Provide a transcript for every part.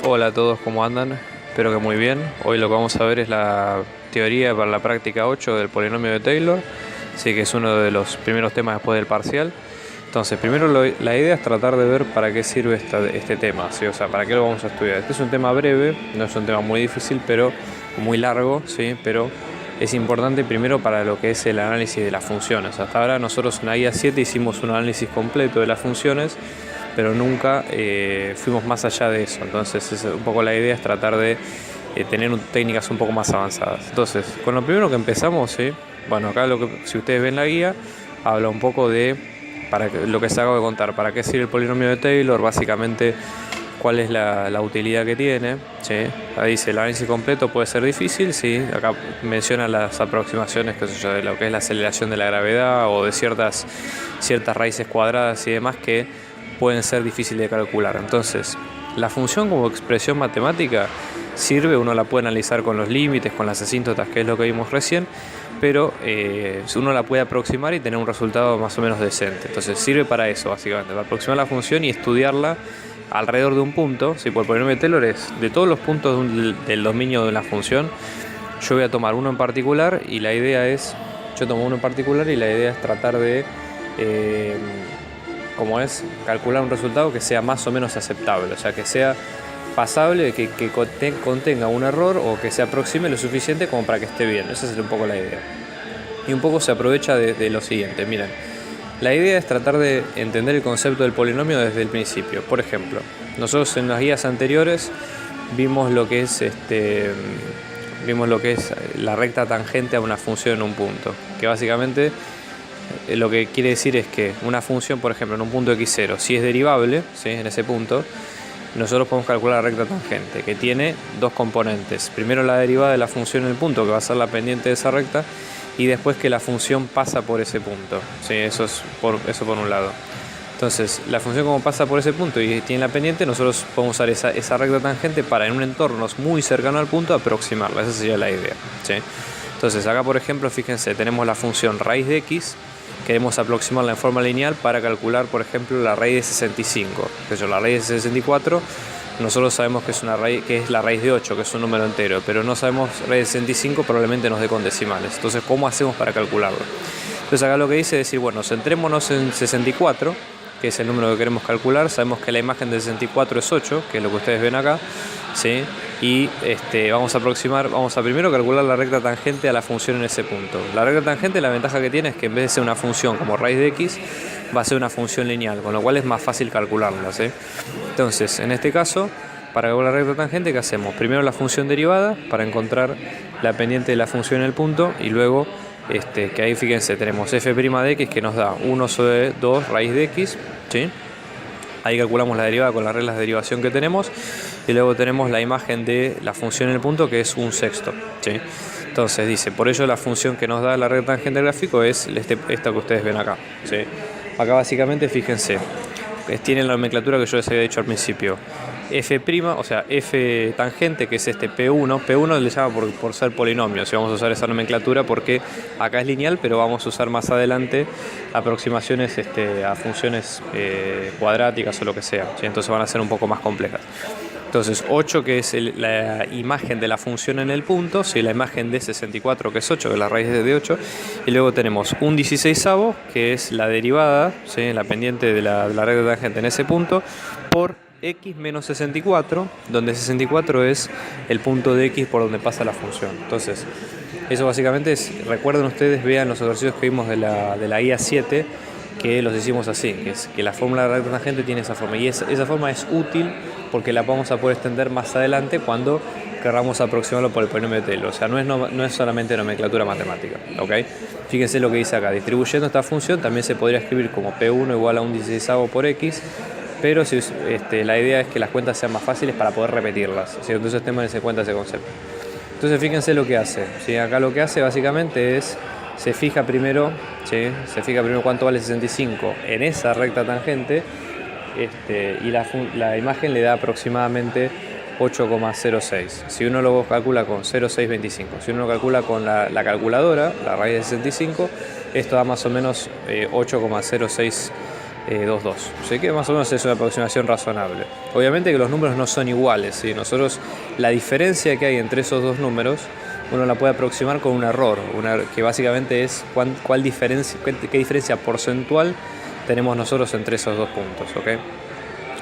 Hola a todos, ¿cómo andan? Espero que muy bien. Hoy lo que vamos a ver es la teoría para la práctica 8 del polinomio de Taylor, sí que es uno de los primeros temas después del parcial. Entonces, primero la idea es tratar de ver para qué sirve este tema, ¿sí? O sea, para qué lo vamos a estudiar. Este es un tema breve, no es un tema muy difícil, pero muy largo, ¿sí? Pero es importante primero para lo que es el análisis de las funciones. Hasta ahora nosotros en la guía 7 hicimos un análisis completo de las funciones, pero nunca fuimos más allá de eso. Entonces, un poco la idea es tratar de tener técnicas un poco más avanzadas. Entonces, con lo primero que empezamos, ¿sí? Bueno, acá si ustedes ven la guía, habla un poco de lo que se acabo de contar, para qué sirve el polinomio de Taylor, básicamente cuál es la utilidad que tiene, ¿sí? Ahí dice, el análisis completo puede ser difícil, ¿sí? Acá menciona las aproximaciones, qué sé yo, de lo que es la aceleración de la gravedad o de ciertas raíces cuadradas y demás que pueden ser difíciles de calcular. Entonces, la función como expresión matemática sirve, uno la puede analizar con los límites, con las asíntotas, que es lo que vimos recién, pero uno la puede aproximar y tener un resultado más o menos decente. Entonces sirve para eso, básicamente, para aproximar la función y estudiarla alrededor de un punto. Si por el polinomio de Taylor es de todos los puntos del dominio de la función, yo voy a tomar uno en particular y la idea es, tratar de calcular un resultado que sea más o menos aceptable, o sea, que sea pasable, que contenga un error o que se aproxime lo suficiente como para que esté bien. Esa es un poco la idea. Y un poco se aprovecha de lo siguiente. Miren, la idea es tratar de entender el concepto del polinomio desde el principio. Por ejemplo, nosotros en las guías anteriores vimos lo que es la recta tangente a una función en un punto, que básicamente lo que quiere decir es que una función, por ejemplo, en un punto x0, si es derivable, ¿sí? En ese punto, nosotros podemos calcular la recta tangente, que tiene dos componentes. Primero la derivada de la función en el punto, que va a ser la pendiente de esa recta, y después que la función pasa por ese punto, ¿sí? Eso por un lado. Entonces, la función como pasa por ese punto y tiene la pendiente, nosotros podemos usar esa recta tangente para, en un entorno muy cercano al punto, aproximarla. Esa sería la idea, ¿sí? Entonces, acá, por ejemplo, fíjense, tenemos la función raíz de x. Queremos aproximarla en forma lineal para calcular, por ejemplo, la raíz de 65. La raíz de 64, nosotros sabemos que es la raíz de 8, que es un número entero, pero no sabemos raíz de 65, probablemente nos dé con decimales. Entonces, ¿cómo hacemos para calcularlo? Entonces, acá lo que dice es decir, bueno, centrémonos en 64, que es el número que queremos calcular. Sabemos que la imagen de 64 es 8, que es lo que ustedes ven acá, ¿sí? Y vamos a primero calcular la recta tangente a la función en ese punto. La recta tangente, la ventaja que tiene es que en vez de ser una función como raíz de x, va a ser una función lineal, con lo cual es más fácil calcularla, ¿sí? Entonces, en este caso, para calcular la recta tangente, ¿qué hacemos? Primero la función derivada para encontrar la pendiente de la función en el punto, y luego que ahí fíjense, tenemos f' de x que nos da 1 sobre 2 raíz de x, ¿sí? Ahí calculamos la derivada con las reglas de derivación que tenemos, y luego tenemos la imagen de la función en el punto, que es un sexto, ¿sí? Entonces dice, por ello la función que nos da la recta tangente del gráfico es esta que ustedes ven acá, ¿sí? Acá básicamente, fíjense, tiene la nomenclatura que yo les había dicho al principio. F', o sea, f tangente, que es P1 le llama por ser polinomio, si vamos a usar esa nomenclatura porque acá es lineal, pero vamos a usar más adelante aproximaciones a funciones cuadráticas o lo que sea, ¿sí? Entonces van a ser un poco más complejas. Entonces 8, que es la imagen de la función en el punto, ¿sí? La imagen de 64, que es 8, que es la raíz de 8, y luego tenemos un 16avo, que es la derivada, ¿sí? La pendiente de la recta tangente en ese punto, por x menos 64, donde 64 es el punto de x por donde pasa la función. Entonces, eso básicamente recuerden ustedes, vean los ejercicios que vimos de la guía 7, que los hicimos así, que la fórmula de la recta tangente tiene esa forma, y esa forma es útil porque la vamos a poder extender más adelante cuando querramos aproximarlo por el polinomio de Taylor. O sea, no es solamente nomenclatura matemática, ¿ok? Fíjense lo que dice acá, distribuyendo esta función también se podría escribir como P1 igual a un 16avo por x, pero la idea es que las cuentas sean más fáciles para poder repetirlas, ¿sí? Entonces tengan en cuenta ese concepto. Entonces fíjense lo que hace, ¿sí? Acá lo que hace básicamente es, se fija primero cuánto vale 65 en esa recta tangente, y la imagen le da aproximadamente 8,06. Si uno lo calcula con 0,625, si uno lo calcula con la calculadora, la raíz de 65, esto da más o menos 8,06 2,2. Así que más o menos es una aproximación razonable. Obviamente que los números no son iguales, ¿sí? Nosotros, la diferencia que hay entre esos dos números, uno la puede aproximar con un error, que básicamente es qué diferencia porcentual tenemos nosotros entre esos dos puntos, ¿ok?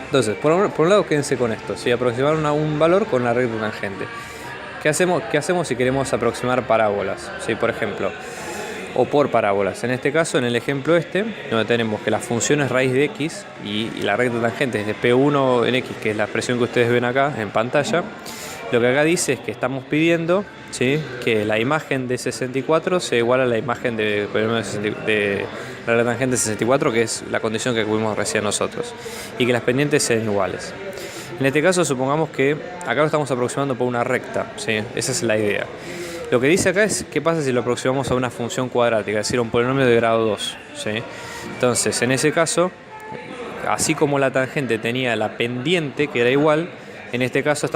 Entonces, por un lado, quédense con esto, ¿sí? Aproximar un valor con la recta tangente. ¿Qué hacemos si queremos aproximar parábolas? ¿Sí? Por ejemplo, o por parábolas. En este caso, en el ejemplo donde tenemos que la función es raíz de x y la recta tangente es de P1 en x, que es la expresión que ustedes ven acá en pantalla, lo que acá dice es que estamos pidiendo, ¿sí?, que la imagen de 64 sea igual a la imagen de la recta tangente de 64, que es la condición que vimos recién nosotros, y que las pendientes sean iguales. En este caso, supongamos que acá lo estamos aproximando por una recta, ¿sí? Esa es la idea. Lo que dice acá es qué pasa si lo aproximamos a una función cuadrática, es decir, a un polinomio de grado 2, ¿sí? Entonces, en ese caso, así como la tangente tenía la pendiente que era igual, en este caso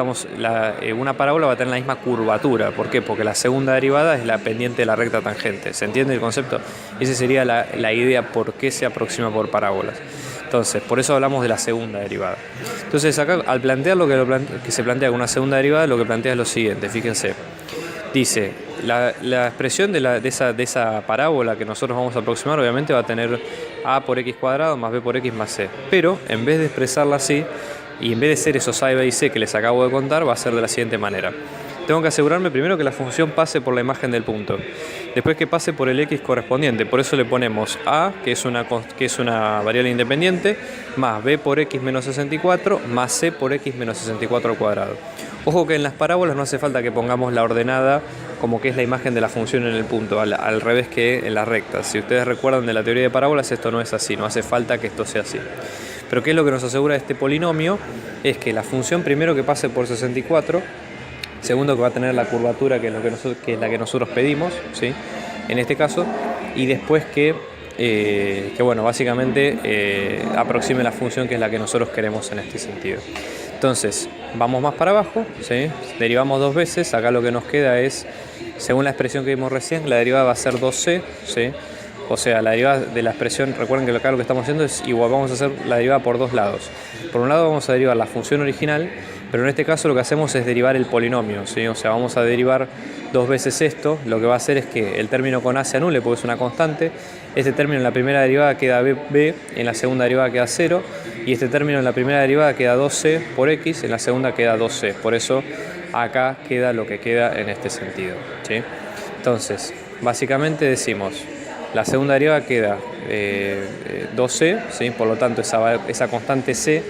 una parábola va a tener la misma curvatura. ¿Por qué? Porque la segunda derivada es la pendiente de la recta tangente. ¿Se entiende el concepto? Esa sería la idea por qué se aproxima por parábolas. Entonces, por eso hablamos de la segunda derivada. Entonces, acá al plantear que se plantea con una segunda derivada, lo que plantea es lo siguiente, fíjense. Dice, la expresión de esa parábola que nosotros vamos a aproximar obviamente va a tener a por x cuadrado más b por x más c. Pero en vez de expresarla así, y en vez de ser esos a, b y c que les acabo de contar, va a ser de la siguiente manera. Tengo que asegurarme primero que la función pase por la imagen del punto. Después que pase por el x correspondiente. Por eso le ponemos a, que es una variable independiente, más b por x menos 64, más c por x menos 64 al cuadrado. Ojo que en las parábolas no hace falta que pongamos la ordenada como que es la imagen de la función en el punto, al revés que en las rectas. Si ustedes recuerdan de la teoría de parábolas, esto no es así, no hace falta que esto sea así. Pero ¿qué es lo que nos asegura este polinomio? Es que la función primero que pase por 64, segundo que va a tener la curvatura que es la que nosotros pedimos, ¿sí?, en este caso, y después que bueno, básicamente aproxime la función que es la que nosotros queremos en este sentido. Entonces, vamos más para abajo, ¿sí?, derivamos dos veces, acá lo que nos queda es, según la expresión que vimos recién, la derivada va a ser 2c, ¿sí? O sea, la derivada de la expresión, recuerden que acá lo que estamos haciendo es igual, vamos a hacer la derivada por dos lados. Por un lado vamos a derivar la función original, pero en este caso lo que hacemos es derivar el polinomio, ¿sí? O sea, vamos a derivar dos veces esto, lo que va a hacer es que el término con a se anule porque es una constante, este término en la primera derivada queda b, en la segunda derivada queda 0, y este término en la primera derivada queda 2c por x, en la segunda queda 2c, por eso acá queda lo que queda en este sentido, ¿sí? Entonces, básicamente decimos, la segunda derivada queda 2c, ¿sí? Por lo tanto esa constante c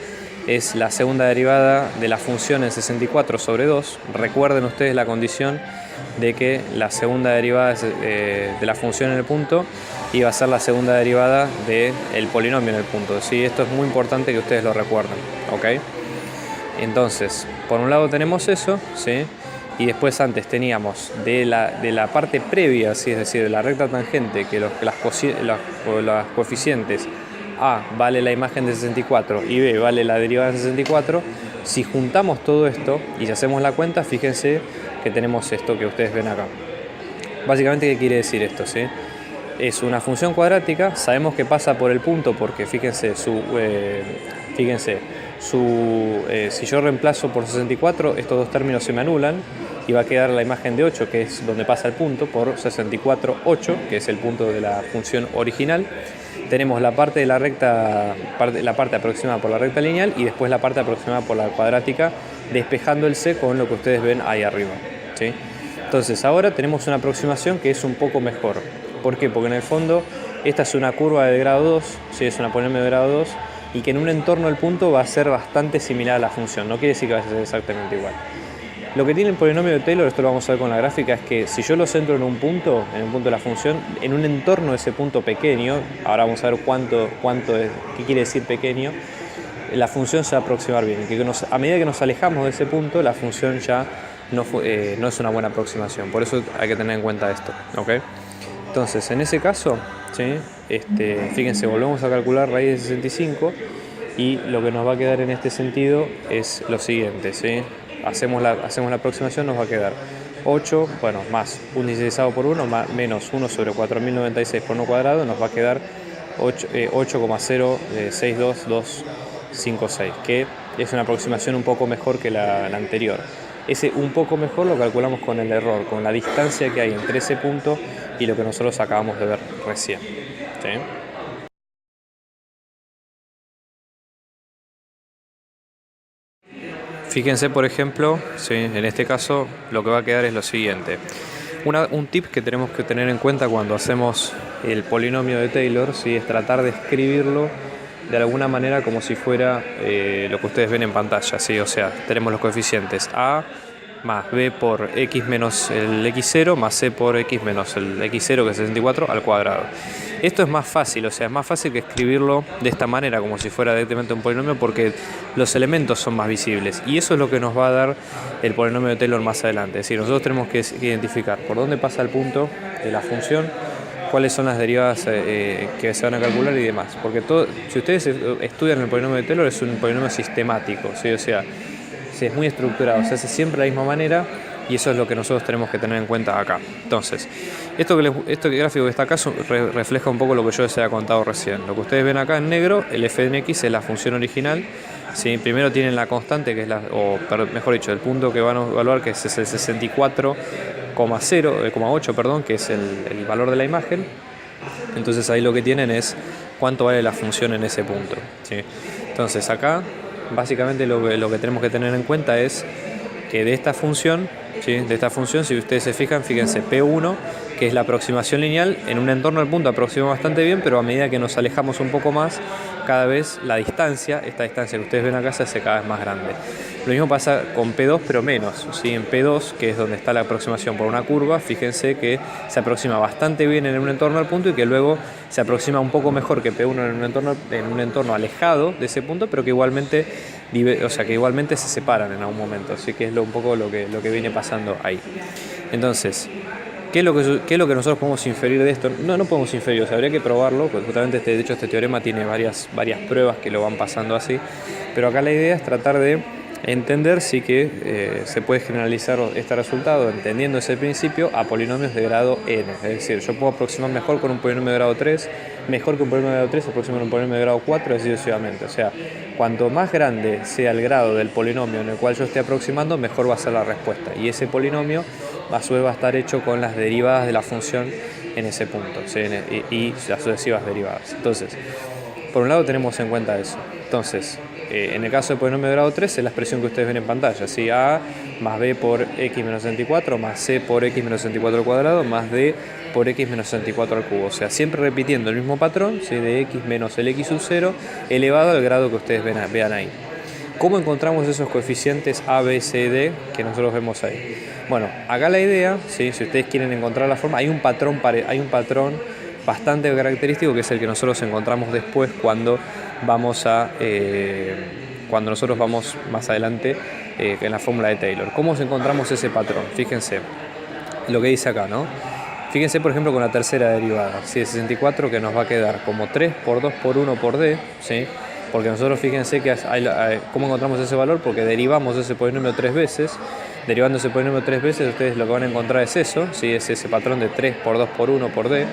es la segunda derivada de la función en 64 sobre 2. Recuerden ustedes la condición de que la segunda derivada de la función en el punto iba a ser la segunda derivada del polinomio en el punto, ¿sí? Esto es muy importante que ustedes lo recuerden, ¿ok? Entonces, por un lado tenemos eso, ¿sí? Y después antes teníamos de la parte previa, ¿sí?, es decir, de la recta tangente, que los coeficientes a vale la imagen de 64 y b vale la derivada de 64. Si juntamos todo esto y si hacemos la cuenta, fíjense que tenemos esto que ustedes ven acá. Básicamente, ¿qué quiere decir esto? ¿Sí? Es una función cuadrática, sabemos que pasa por el punto porque fíjense, si yo reemplazo por 64, estos dos términos se me anulan y va a quedar la imagen de 8, que es donde pasa el punto, por 64, 8, que es el punto de la función original. Tenemos la parte de la recta, la parte aproximada por la recta lineal y después la parte aproximada por la cuadrática, despejando el c con lo que ustedes ven ahí arriba, ¿sí? Entonces ahora tenemos una aproximación que es un poco mejor. ¿Por qué? Porque en el fondo esta es una curva de grado 2, ¿sí?, es una polinomio de grado 2, y que en un entorno del punto va a ser bastante similar a la función, no quiere decir que va a ser exactamente igual. Lo que tiene el polinomio de Taylor, esto lo vamos a ver con la gráfica, es que si yo lo centro en un punto de la función, en un entorno de ese punto pequeño, ahora vamos a ver cuánto es, qué quiere decir pequeño, la función se va a aproximar bien. A medida que nos alejamos de ese punto, la función ya no es una buena aproximación. Por eso hay que tener en cuenta esto, ¿ok? Entonces, en ese caso, ¿sí?, fíjense, volvemos a calcular raíz de 65 y lo que nos va a quedar en este sentido es lo siguiente, ¿sí? Hacemos la aproximación, nos va a quedar 8, más 1 16 por 1, menos 1 sobre 4096 por 1 cuadrado, nos va a quedar 8,062256, que es una aproximación un poco mejor que la anterior. Ese un poco mejor lo calculamos con el error, con la distancia que hay entre ese punto y lo que nosotros acabamos de ver recién, ¿sí? Fíjense, por ejemplo, ¿sí? En este caso lo que va a quedar es lo siguiente. Un tip que tenemos que tener en cuenta cuando hacemos el polinomio de Taylor, ¿sí? Es tratar de escribirlo de alguna manera como si fuera lo que ustedes ven en pantalla, ¿sí? O sea, tenemos los coeficientes a más b por x menos el x0 más c por x menos el x0, que es 64, al cuadrado. Esto es más fácil, o sea, es más fácil que escribirlo de esta manera, como si fuera directamente un polinomio, porque los elementos son más visibles. Y eso es lo que nos va a dar el polinomio de Taylor más adelante. Es decir, nosotros tenemos que identificar por dónde pasa el punto de la función, cuáles son las derivadas que se van a calcular y demás. Porque si ustedes estudian el polinomio de Taylor, es un polinomio sistemático, ¿sí? O sea, es muy estructurado, se hace siempre de la misma manera y eso es lo que nosotros tenemos que tener en cuenta acá. Entonces, este gráfico que está acá refleja un poco lo que yo les había contado recién. Lo que ustedes ven acá en negro, el f de x es la función original. ¿Sí? Primero tienen la constante, que es mejor dicho, el punto que van a evaluar, que es el 64,8, perdón, que es el valor de la imagen. Entonces ahí lo que tienen es cuánto vale la función en ese punto, ¿sí? Entonces acá básicamente lo que tenemos que tener en cuenta es que de esta función, ¿sí? Si ustedes se fijan, fíjense, P1, que es la aproximación lineal, en un entorno del punto aproxima bastante bien, pero a medida que nos alejamos un poco más, cada vez la distancia, esta distancia que ustedes ven acá, se hace cada vez más grande. Lo mismo pasa con P2, pero menos, ¿sí? En P2, que es donde está la aproximación por una curva, fíjense que se aproxima bastante bien en un entorno al punto y que luego se aproxima un poco mejor que P1 en un entorno alejado de ese punto, pero que igualmente se separan en algún momento. Así que es un poco lo que viene pasando ahí. Entonces, ¿qué es lo que nosotros podemos inferir de esto? No podemos inferir, o sea, habría que probarlo, porque justamente de hecho este teorema tiene varias pruebas que lo van pasando así, pero acá la idea es tratar de entender si que se puede generalizar este resultado, entendiendo ese principio, a polinomios de grado n. Es decir, yo puedo aproximar mejor con un polinomio de grado 3, mejor que un polinomio de grado 3, aproximar un polinomio de grado 4, así sucesivamente. O sea, cuanto más grande sea el grado del polinomio en el cual yo esté aproximando, mejor va a ser la respuesta. Y ese polinomio a su vez va a estar hecho con las derivadas de la función en ese punto, ¿sí? Y las sucesivas derivadas. Entonces, por un lado tenemos en cuenta eso. Entonces, en el caso del polinomio de grado 3 es la expresión que ustedes ven en pantalla, ¿sí? A más b por x menos 64 más c por x menos 64 al cuadrado más d por x menos 64 al cubo. O sea, siempre repitiendo el mismo patrón, ¿sí? De x menos el x sub 0 elevado al grado que ustedes vean ahí. ¿Cómo encontramos esos coeficientes a, b, c, d que nosotros vemos ahí? Bueno, acá la idea, ¿sí? Si ustedes quieren encontrar la forma, hay un patrón bastante característico, que es el que nosotros encontramos después cuando nosotros vamos más adelante en la fórmula de Taylor. ¿Cómo encontramos ese patrón? Fíjense lo que dice acá, ¿no? Fíjense, por ejemplo, con la tercera derivada, ¿sí? De 64, que nos va a quedar como 3 por 2 por 1 por d, ¿sí? Porque nosotros, fíjense que ¿cómo encontramos ese valor? Porque derivamos ese polinomio 3 veces. Derivando ese polinomio 3 veces, ustedes lo que van a encontrar es eso, ¿sí? Es ese patrón de 3 por 2 por 1 por d.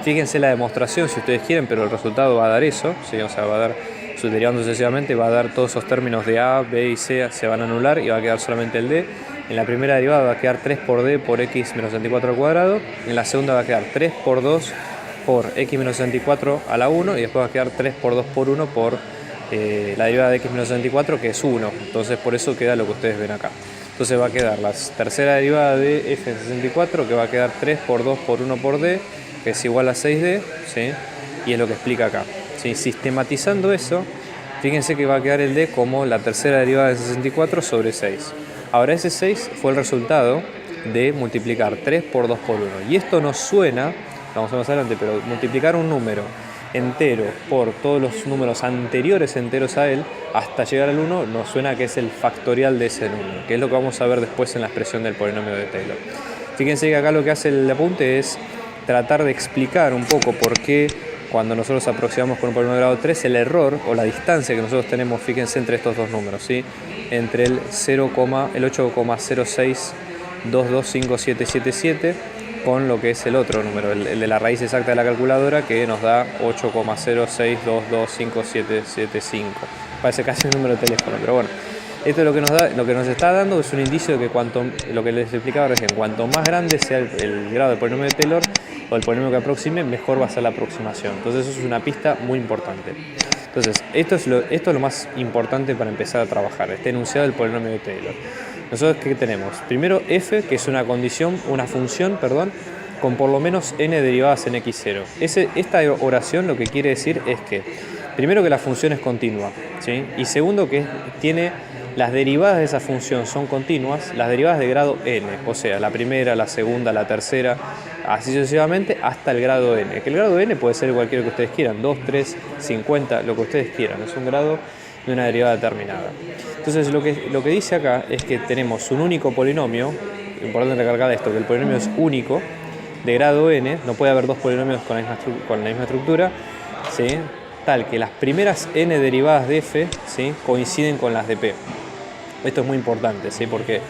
Fíjense la demostración si ustedes quieren, pero el resultado va a dar eso, ¿sí? O sea, va a dar, derivando sucesivamente, va a dar todos esos términos de a, b y c se van a anular y va a quedar solamente el d. En la primera derivada va a quedar 3 por d por x menos 64 al cuadrado. En la segunda va a quedar 3 por 2 por x menos 64 a la 1 y después va a quedar 3 por 2 por 1 por la derivada de x menos 64, que es 1. Entonces por eso queda lo que ustedes ven acá. Entonces va a quedar la tercera derivada de f en 64, que va a quedar 3 por 2 por 1 por d, que es igual a 6d, ¿sí? Y es lo que explica acá, ¿sí? Sistematizando eso, fíjense que va a quedar el d como la tercera derivada de 64 sobre 6. Ahora ese 6 fue el resultado de multiplicar 3 por 2 por 1. Y esto nos suena, vamos a ver más adelante, pero multiplicar un número entero por todos los números anteriores enteros a él hasta llegar al 1 nos suena que es el factorial de ese número, que es lo que vamos a ver después en la expresión del polinomio de Taylor. Fíjense que acá lo que hace el apunte es tratar de explicar un poco por qué cuando nosotros aproximamos con un polinomio de grado 3 el error o la distancia que nosotros tenemos, fíjense, entre estos dos números, ¿sí? Entre el 8,06225777 con lo que es el otro número, el de la raíz exacta de la calculadora, que nos da 8,06225775. Parece casi un número de teléfono, pero bueno. Esto es lo que nos da, lo que nos está dando es un indicio de que lo que les explicaba recién, cuanto más grande sea el grado del polinomio de Taylor o el polinomio que aproxime, mejor va a ser la aproximación. Entonces eso es una pista muy importante. Entonces esto es lo más importante para empezar a trabajar, este enunciado del polinomio de Taylor. Nosotros, ¿qué tenemos? Primero f, que es una función, con por lo menos n derivadas en x0. Esta oración lo que quiere decir es que, primero, que la función es continua, ¿sí? Y segundo, que tiene las derivadas de esa función son continuas, las derivadas de grado n, o sea, la primera, la segunda, la tercera, así sucesivamente hasta el grado n. Que el grado n puede ser cualquiera que ustedes quieran, 2, 3, 50, lo que ustedes quieran, es un grado de una derivada determinada. Entonces lo que dice acá es que tenemos un único polinomio, importante recalcar esto, que el polinomio es único, de grado n, no puede haber dos polinomios con la misma estructura, ¿sí? Tal que las primeras n derivadas de f, ¿sí?, coinciden con las de p. Esto es muy importante, ¿sí? ¿Qué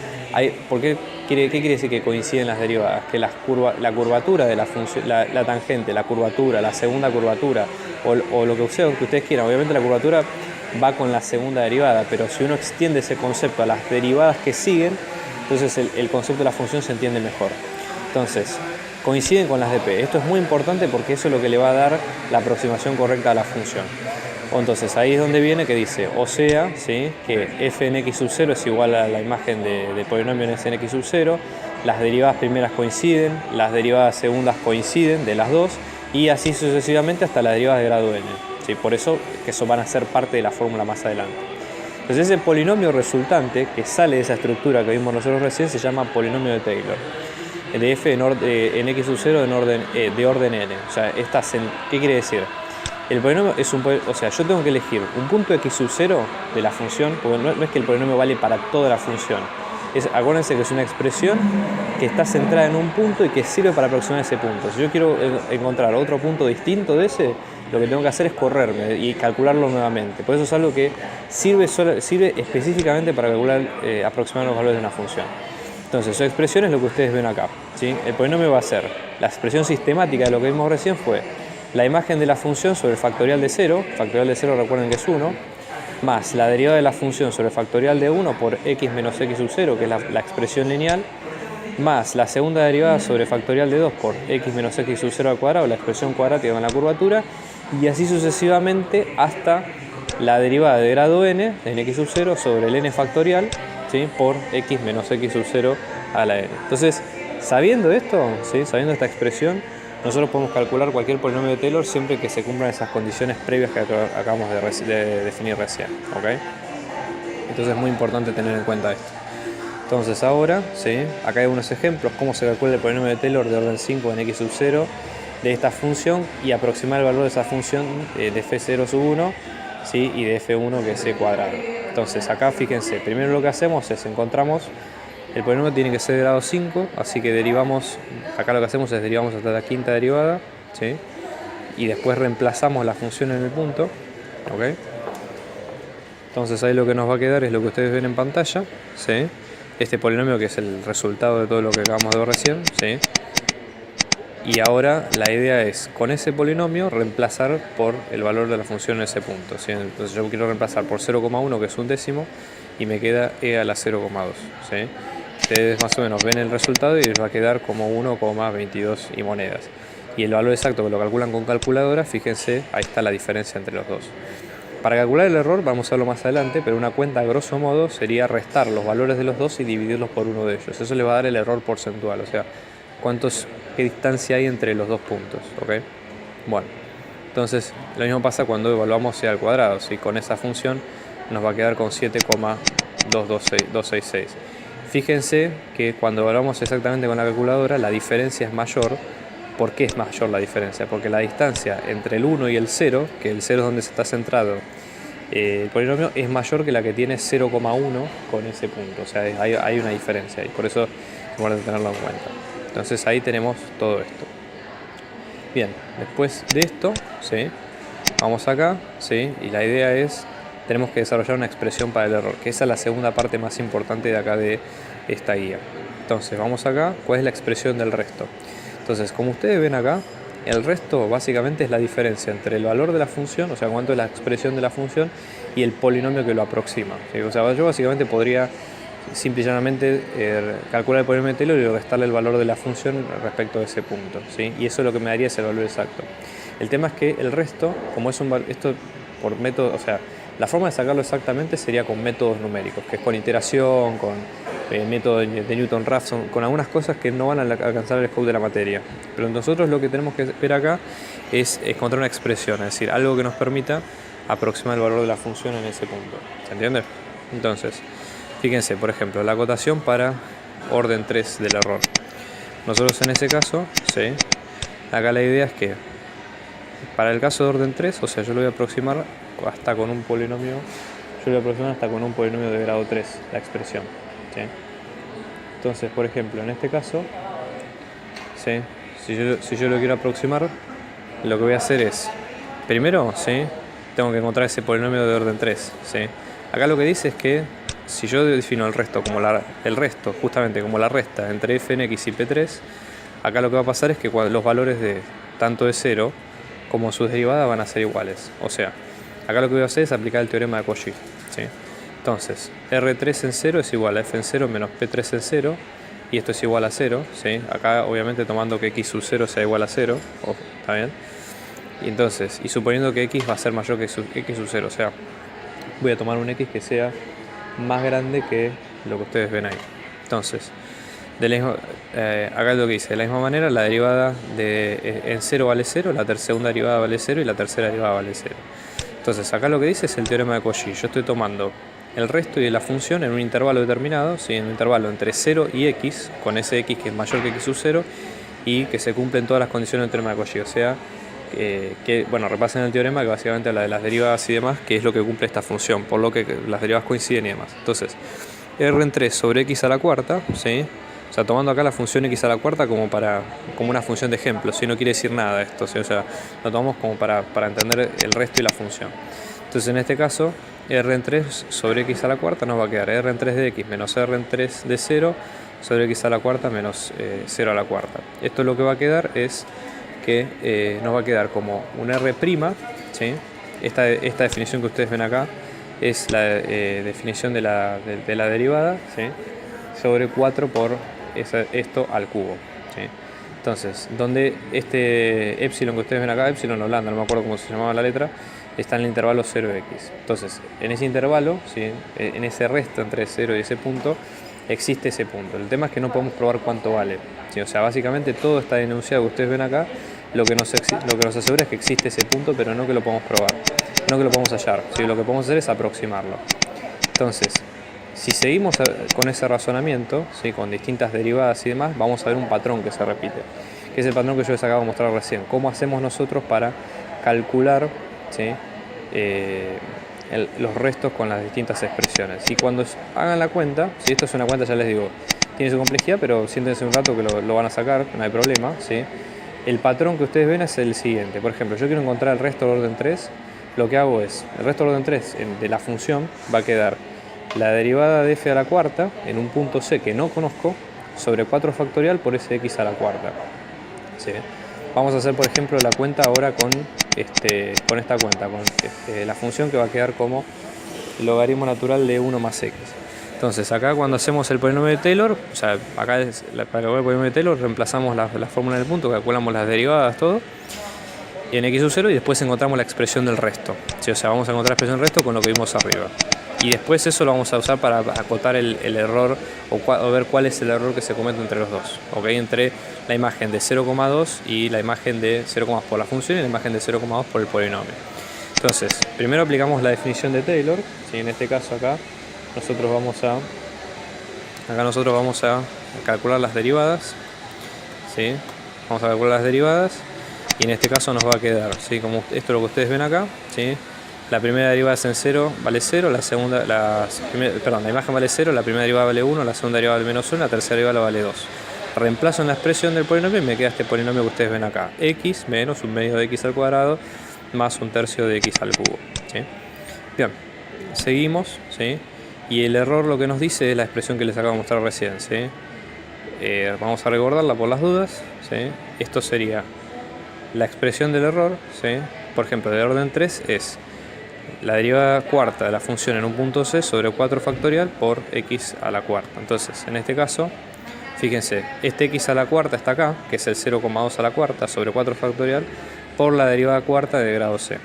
quiere decir que coinciden las derivadas? Que la curvatura de la función, la tangente, la curvatura, la segunda curvatura, o lo que ustedes quieran. Obviamente la curvatura va con la segunda derivada, pero si uno extiende ese concepto a las derivadas que siguen, entonces el concepto de la función se entiende mejor. Entonces, coinciden con las de p. Esto es muy importante porque eso es lo que le va a dar la aproximación correcta a la función. Entonces ahí es donde viene que dice, o sea, ¿sí?, que f en x sub 0 es igual a la imagen de polinomio en x sub 0, las derivadas primeras coinciden, las derivadas segundas coinciden de las dos, y así sucesivamente hasta las derivadas de grado n. ¿Sí? Por eso que eso van a ser parte de la fórmula más adelante. Entonces ese polinomio resultante que sale de esa estructura que vimos nosotros recién se llama polinomio de Taylor. De f en x sub 0 de orden n. O sea, ¿qué quiere decir? El polinomio es o sea, yo tengo que elegir un punto x sub 0 de la función, porque no es que el polinomio vale para toda la función. Acuérdense que es una expresión que está centrada en un punto y que sirve para aproximar ese punto. Si yo quiero encontrar otro punto distinto de ese, lo que tengo que hacer es correrme y calcularlo nuevamente. Por eso es algo que sirve específicamente para aproximar los valores de una función. Entonces, su expresión es lo que ustedes ven acá, ¿sí? El polinomio va a ser, la expresión sistemática de lo que vimos recién fue la imagen de la función sobre el factorial de 0, factorial de 0 recuerden que es 1, más la derivada de la función sobre el factorial de 1 por x menos x sub 0, que es la expresión lineal, más la segunda derivada sobre el factorial de 2 por x menos x sub 0 al cuadrado, la expresión cuadrática con la curvatura, y así sucesivamente hasta la derivada de grado n en x sub 0 sobre el n factorial, ¿sí?, por x menos x sub 0 a la n. Entonces, sabiendo esto, ¿sí?, sabiendo esta expresión, nosotros podemos calcular cualquier polinomio de Taylor siempre que se cumplan esas condiciones previas que acabamos de definir recién, ¿ok? Entonces es muy importante tener en cuenta esto. Entonces ahora, ¿sí?, acá hay unos ejemplos, cómo se calcula el polinomio de Taylor de orden 5 en x sub 0 de esta función y aproximar el valor de esa función de f0 sub 1, ¿sí?, y de f1 que es c cuadrado. Entonces acá fíjense, primero lo que hacemos es encontramos el polinomio tiene que ser de grado 5, así que derivamos, acá lo que hacemos es derivamos hasta la quinta derivada, ¿sí?, y después reemplazamos la función en el punto, ¿ok? Entonces ahí lo que nos va a quedar es lo que ustedes ven en pantalla, ¿sí?, este polinomio que es el resultado de todo lo que acabamos de ver recién, ¿sí? Y ahora la idea es, con ese polinomio, reemplazar por el valor de la función en ese punto, ¿sí? Entonces yo quiero reemplazar por 0,1, que es un décimo, y me queda e a la 0,2, ¿sí? Ustedes más o menos ven el resultado y les va a quedar como 1,22 y monedas. Y el valor exacto que lo calculan con calculadora, fíjense, ahí está la diferencia entre los dos. Para calcular el error, vamos a verlo más adelante, pero una cuenta a grosso modo sería restar los valores de los dos y dividirlos por uno de ellos. Eso le va a dar el error porcentual, o sea, qué distancia hay entre los dos puntos, ¿ok? Bueno, entonces lo mismo pasa cuando evaluamos c al cuadrado, ¿sí? Con esa función nos va a quedar con 7,266. Fíjense que cuando evaluamos exactamente con la calculadora, la diferencia es mayor. ¿Por qué es mayor la diferencia? Porque la distancia entre el 1 y el 0, que el 0 es donde se está centrado el polinomio, es mayor que la que tiene 0,1 con ese punto. O sea, hay una diferencia ahí. Por eso es importante tenerlo en cuenta. Entonces ahí tenemos todo esto. Bien, después de esto, ¿sí?, vamos acá, ¿sí?, y la idea es, tenemos que desarrollar una expresión para el error, que esa es la segunda parte más importante de acá de esta guía. Entonces vamos acá, ¿cuál es la expresión del resto? Entonces, como ustedes ven acá, el resto básicamente es la diferencia entre el valor de la función, o sea, cuánto es la expresión de la función, y el polinomio que lo aproxima, ¿sí? O sea, yo básicamente podría simple y llanamente calcular el polinomio de Taylor y restarle el valor de la función respecto de ese punto, ¿sí? Y eso lo que me daría es el valor exacto. El tema es que el resto, como es esto por método, o sea, la forma de sacarlo exactamente sería con métodos numéricos, que es con iteración, con método de Newton-Raphson, con algunas cosas que no van a alcanzar el scope de la materia. Pero nosotros lo que tenemos que ver acá es encontrar una expresión, es decir, algo que nos permita aproximar el valor de la función en ese punto. ¿Se entiende? Entonces, fíjense, por ejemplo, la acotación para orden 3 del error. Nosotros en ese caso, ¿sí? Acá la idea es que para el caso de orden 3, o sea, yo lo voy a aproximar hasta con un polinomio, de grado 3, la expresión, ¿sí? Entonces, por ejemplo, en este caso, ¿sí? Si yo lo quiero aproximar, lo que voy a hacer es, primero, ¿sí? Tengo que encontrar ese polinomio de orden 3, ¿sí? Acá lo que dice es que si yo defino el resto justamente como la resta entre f en x y p3, acá lo que va a pasar es que los valores de tanto de 0 como sus derivadas van a ser iguales. O sea, acá lo que voy a hacer es aplicar el teorema de Cauchy, ¿sí? Entonces, R3 en 0 es igual a f en 0 menos P3 en 0, y esto es igual a 0, ¿sí? Acá obviamente tomando que x sub 0 sea igual a 0, ¿está bien? Y entonces, y suponiendo que x va a ser mayor que x sub 0, o sea, voy a tomar un x que sea más grande que lo que ustedes ven ahí. Entonces, acá es lo que dice, de la misma manera la derivada en 0 vale 0, la segunda derivada vale 0 y la tercera derivada vale 0. Entonces acá lo que dice es el teorema de Cauchy. Yo estoy tomando el resto y de la función en un intervalo determinado, ¿sí? En un intervalo entre 0 y x, con ese x que es mayor que x sub 0 y que se cumplen todas las condiciones del teorema de Cauchy. O sea, bueno, repasen el teorema que básicamente habla de las derivadas y demás, que es lo que cumple esta función, por lo que las derivadas coinciden y demás. Entonces, r en 3 sobre x a la cuarta, ¿sí? O sea, tomando acá la función x a la cuarta como una función de ejemplo, si no quiere decir nada esto, ¿sí? O sea, lo tomamos como para entender el resto y la función. Entonces, en este caso, r en 3 sobre x a la cuarta nos va a quedar r en 3 de x menos r en 3 de 0 sobre x a la cuarta menos 0 a la cuarta. Esto lo que va a quedar es que nos va a quedar como un r', ¿sí? Esta definición que ustedes ven acá es la definición de la derivada, ¿sí? Sobre 4 por esto al cubo, ¿sí? Entonces, donde este epsilon que ustedes ven acá, epsilon o lambda, no me acuerdo cómo se llamaba la letra, está en el intervalo 0x. Entonces, en ese intervalo, ¿sí? En ese resto entre 0 y ese punto, existe ese punto. El tema es que no podemos probar cuánto vale, ¿sí? O sea, básicamente todo está enunciado que ustedes ven acá. Lo que nos asegura es que existe ese punto, pero no que lo podemos probar, no que lo podemos hallar, ¿sí? Lo que podemos hacer es aproximarlo. Entonces, si seguimos con ese razonamiento, ¿sí? Con distintas derivadas y demás, vamos a ver un patrón que se repite, que es el patrón que yo les acabo de mostrar recién. ¿Cómo hacemos nosotros para calcular, ¿sí? Los restos con las distintas expresiones? Y cuando hagan la cuenta, si esto es una cuenta, ya les digo, tiene su complejidad, pero siéntense un rato que lo van a sacar, no hay problema, ¿sí? El patrón que ustedes ven es el siguiente. Por ejemplo, yo quiero encontrar el resto del orden 3. Lo que hago es, el resto del orden 3 de la función va a quedar la derivada de f a la cuarta en un punto c que no conozco sobre 4 factorial por ese x a la cuarta, ¿sí? Vamos a hacer, por ejemplo, la cuenta ahora con esta cuenta, con la función que va a quedar como logaritmo natural de 1 más x. Entonces acá cuando hacemos el polinomio de Taylor, o sea, acá para calcular el polinomio de Taylor reemplazamos la fórmula del punto, calculamos las derivadas, todo, y en x sub 0 y después encontramos la expresión del resto, ¿sí? O sea, vamos a encontrar la expresión del resto con lo que vimos arriba. Y después eso lo vamos a usar para acotar el error o ver cuál es el error que se comete entre los dos, ¿ok? Entre la imagen de 0,2 y la imagen de 0,2 por la función y la imagen de 0,2 por el polinomio. Entonces, primero aplicamos la definición de Taylor, ¿sí? En este caso acá nosotros vamos a calcular las derivadas, ¿sí? Vamos a calcular las derivadas y en este caso nos va a quedar, ¿sí? Como esto es lo que ustedes ven acá, ¿sí? La primera derivada es en 0, vale 0, la imagen vale 0, la primera derivada vale 1, la segunda derivada vale menos 1, la tercera derivada vale 2. Reemplazo en la expresión del polinomio y me queda este polinomio que ustedes ven acá, x menos un medio de x al cuadrado más un tercio de x al cubo, ¿sí? Bien, seguimos, ¿sí? Y el error lo que nos dice es la expresión que les acabo de mostrar recién, ¿sí? vamos a recordarla por las dudas, ¿sí? Esto sería la expresión del error, ¿sí? Por ejemplo, de orden 3 es la derivada cuarta de la función en un punto c sobre 4 factorial por x a la cuarta. Entonces, en este caso, fíjense, este x a la cuarta está acá, que es el 0,2 a la cuarta sobre 4 factorial, por la derivada cuarta de grado c.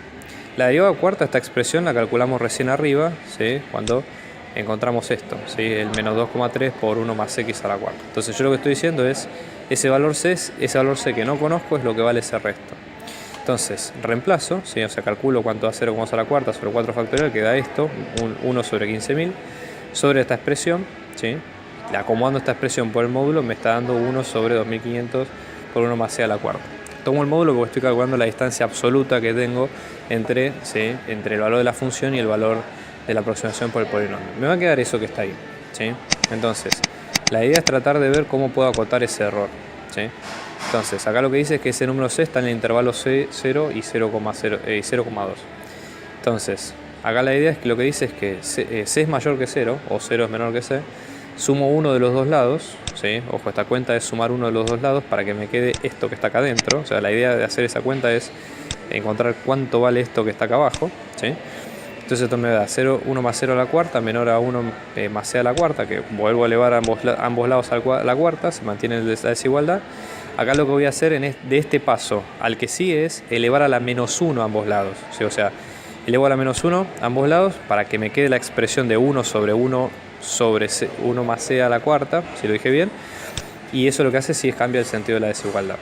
La derivada cuarta, esta expresión la calculamos recién arriba, ¿sí? Cuando encontramos esto, ¿sí? El menos 2,3 por 1 más x a la cuarta. Entonces yo lo que estoy diciendo es, ese valor c que no conozco es lo que vale ese resto. Entonces reemplazo, ¿sí? O sea, calculo cuánto da 0,2 a la cuarta sobre 4 factorial, que da esto, 1 sobre 15.000, sobre esta expresión, ¿sí? Acomodando esta expresión por el módulo me está dando 1 sobre 2500 por 1 más c a la cuarta. Tomo el módulo porque estoy calculando la distancia absoluta que tengo entre, ¿sí? Entre el valor de la función y el valor de la aproximación por el polinomio. Me va a quedar eso que está ahí, ¿sí? Entonces, la idea es tratar de ver cómo puedo acotar ese error, ¿sí? Entonces, acá lo que dice es que ese número c está en el intervalo c0 y 0,2. Entonces, acá la idea es que lo que dice es que c es mayor que 0, o 0 es menor que c. Sumo uno de los dos lados, ¿sí? Ojo, esta cuenta es sumar uno de los dos lados para que me quede esto que está acá adentro. O sea, la idea de hacer esa cuenta es encontrar cuánto vale esto que está acá abajo, ¿sí? Entonces esto me da 1 más 0 a la cuarta menor a 1 más c a la cuarta, que vuelvo a elevar ambos lados a la cuarta, se mantiene la desigualdad. Acá lo que voy a hacer de este paso al que sigue es elevar a la menos 1 a ambos lados, ¿sí? O sea, elevo a la menos 1 a ambos lados para que me quede la expresión de 1 sobre 1 sobre 1 más c a la cuarta, si lo dije bien, y eso lo que hace sí es cambia el sentido de la desigualdad.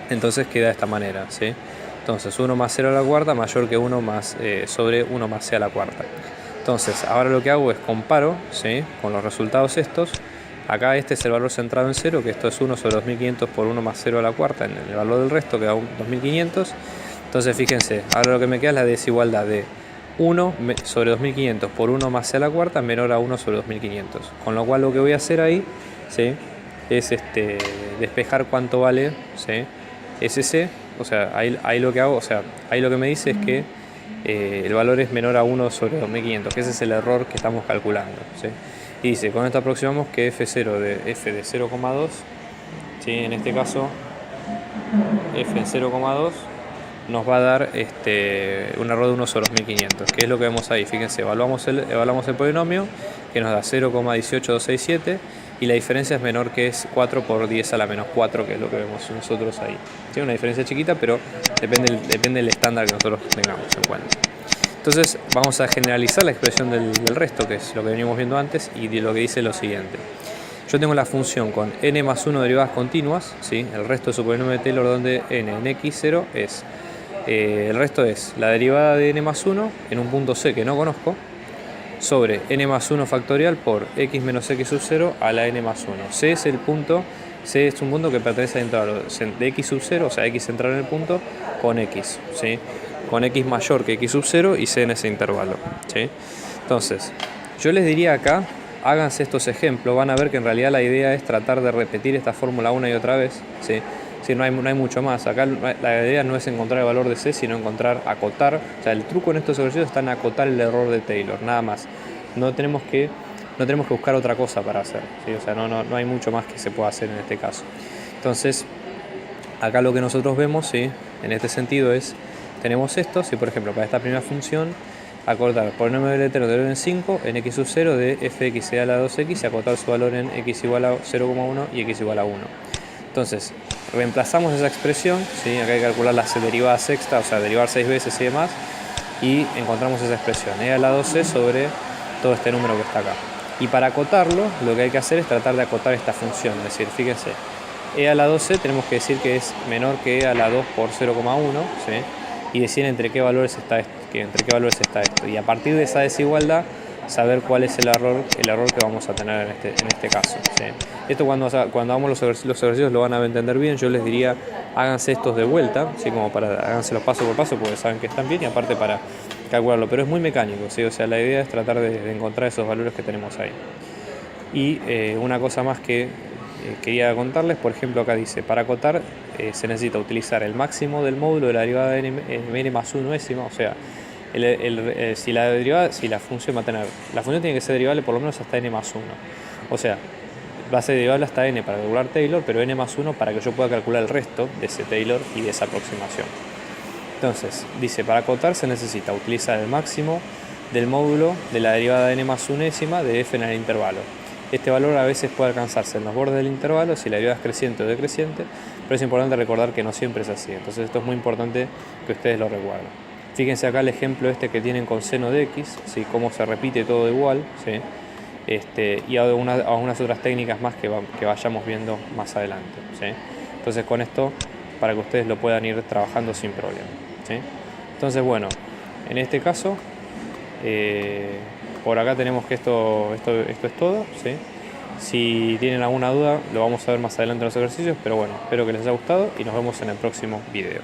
Entonces queda de esta manera, ¿sí? Entonces 1 más 0 a la cuarta mayor que 1 más sobre 1 más c a la cuarta. Entonces ahora lo que hago es comparo, ¿sí? Con los resultados estos. Acá este es el valor centrado en 0, que esto es 1 sobre 2500 por 1 más 0 a la cuarta, en el valor del resto que da 2500. Entonces fíjense, ahora lo que me queda es la desigualdad de 1 sobre 2500 por 1 más c a la cuarta menor a 1 sobre 2500. Con lo cual lo que voy a hacer ahí, ¿sí? Es despejar cuánto vale, ¿sí? Ese c. O sea, ahí lo que hago, o sea, ahí lo que me dice es que el valor es menor a 1 sobre 2500, que ese es el error que estamos calculando, ¿sí? Y dice, con esto aproximamos que f0 de f de 0,2, ¿sí? En este caso f en 0,2 nos va a dar un error de 1 sobre 2500, que es lo que vemos ahí. Fíjense, evaluamos el polinomio, que nos da 0,18267, y la diferencia es menor que es 4 por 10 a la menos 4, que es lo que vemos nosotros ahí. Tiene una diferencia chiquita, pero depende del estándar que nosotros tengamos en cuenta. Entonces vamos a generalizar la expresión del resto, que es lo que venimos viendo antes, y lo que dice lo siguiente. Yo tengo la función con n más 1 derivadas continuas, ¿sí? El resto de su polinomio de Taylor donde n en x0 es... el resto es la derivada de n más 1 en un punto c que no conozco, sobre n más 1 factorial por x menos x sub 0 a la n más 1. C es un punto que pertenece al intervalo de x sub 0, o sea, x centrado en el punto, con x, ¿sí? Con x mayor que x sub 0 y c en ese intervalo, ¿sí? Entonces, yo les diría acá, háganse estos ejemplos, van a ver que en realidad la idea es tratar de repetir esta fórmula una y otra vez, ¿sí? Sí, no hay mucho más. Acá la idea no es encontrar el valor de c, sino acotar. O sea, el truco en estos ejercicios está en acotar el error de Taylor, nada más. No tenemos que buscar otra cosa para hacer, ¿sí? O sea, no hay mucho más que se pueda hacer en este caso. Entonces, acá lo que nosotros vemos, ¿sí? En este sentido tenemos esto, si por ejemplo para esta primera función, acortar polinomio del entero de orden 5 en x sub 0 de fx igual a 2x y acotar su valor en x igual a 0,1 y x igual a 1. Entonces, reemplazamos esa expresión, ¿sí? Acá hay que calcular la derivada sexta, o sea, derivar 6 veces y demás, y encontramos esa expresión, e a la 2c sobre todo este número que está acá. Y para acotarlo, lo que hay que hacer es tratar de acotar esta función, es decir, fíjense, e a la 2c tenemos que decir que es menor que e a la 2 por 0,1, ¿sí? Y decir entre qué valores está esto. Y a partir de esa desigualdad, saber cuál es el error que vamos a tener en este caso, ¿sí? Esto cuando hagamos los ejercicios lo van a entender bien. Yo les diría, háganse estos de vuelta, ¿sí? Como háganselos paso por paso, porque saben que están bien, y aparte para calcularlo, pero es muy mecánico, ¿sí? O sea, la idea es tratar de encontrar esos valores que tenemos ahí. Y una cosa más que quería contarles, por ejemplo, acá dice, para acotar se necesita utilizar el máximo del módulo de la derivada de n más 1 décima, o sea, si la función va a tener, la función tiene que ser derivable por lo menos hasta n más 1. O sea, base derivable hasta n para calcular Taylor, pero n más 1 para que yo pueda calcular el resto de ese Taylor y de esa aproximación. Entonces, dice, para acotar se necesita utilizar el máximo del módulo de la derivada de n más unésima de f en el intervalo. Este valor a veces puede alcanzarse en los bordes del intervalo si la derivada es creciente o decreciente, pero es importante recordar que no siempre es así. Entonces esto es muy importante que ustedes lo recuerden. Fíjense acá el ejemplo este que tienen con seno de x, ¿sí? Cómo se repite todo igual, ¿sí? Y algunas otras técnicas más que vayamos viendo más adelante, ¿sí? Entonces con esto, para que ustedes lo puedan ir trabajando sin problema, ¿sí? Entonces bueno, en este caso, por acá tenemos que esto es todo, ¿sí? Si tienen alguna duda, lo vamos a ver más adelante en los ejercicios, pero bueno, espero que les haya gustado y nos vemos en el próximo video.